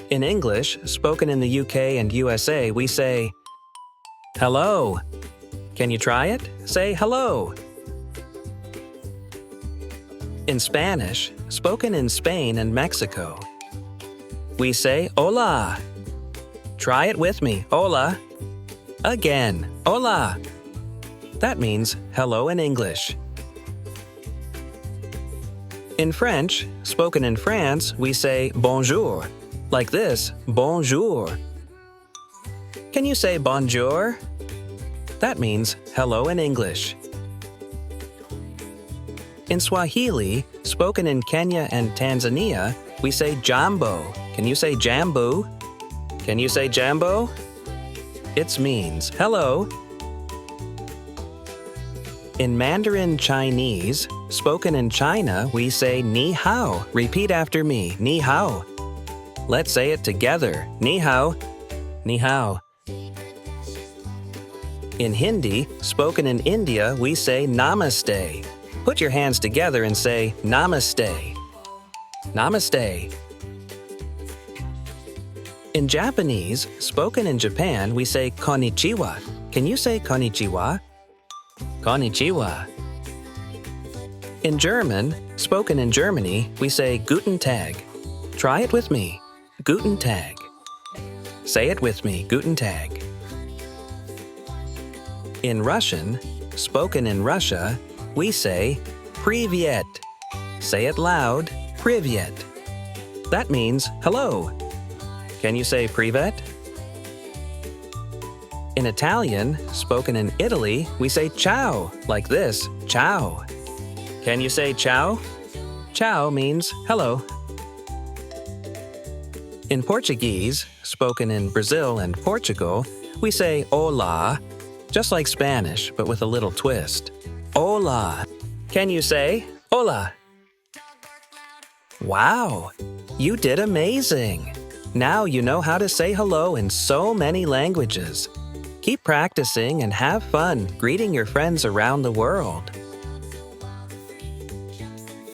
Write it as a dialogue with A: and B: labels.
A: In English, spoken in the UK and USA, we say, hello. Can you try it? Say hello. In Spanish, spoken in Spain and Mexico, we say hola. Try it with me, hola. Again, hola. That means hello in English. In French, spoken in France, we say bonjour. Like this, bonjour. Can you say bonjour? That means hello in English. In Swahili, spoken in Kenya and Tanzania, we say jambo. Can you say jambo? Can you say jambo? It means hello. In Mandarin Chinese, spoken in China, we say ni hao. Repeat after me, ni hao. Let's say it together, ni hao, ni hao. In Hindi, spoken in India, we say namaste. Put your hands together and say namaste. Namaste. In Japanese, spoken in Japan, we say konnichiwa. Can you say konnichiwa? Konnichiwa. In German, spoken in Germany, we say guten Tag. Try it with me. Guten Tag. Say it with me. Guten Tag. In Russian, spoken in Russia, we say Privyet. Say it loud. Privyet. That means hello. Can you say privet? In Italian, spoken in Italy, we say ciao, like this, ciao. Can you say ciao? Ciao means hello. In Portuguese, spoken in Brazil and Portugal, we say hola, just like Spanish, but with a little twist. Hola. Can you say hola? Wow, you did amazing! Now you know how to say hello in so many languages. Keep practicing and have fun greeting your friends around the world.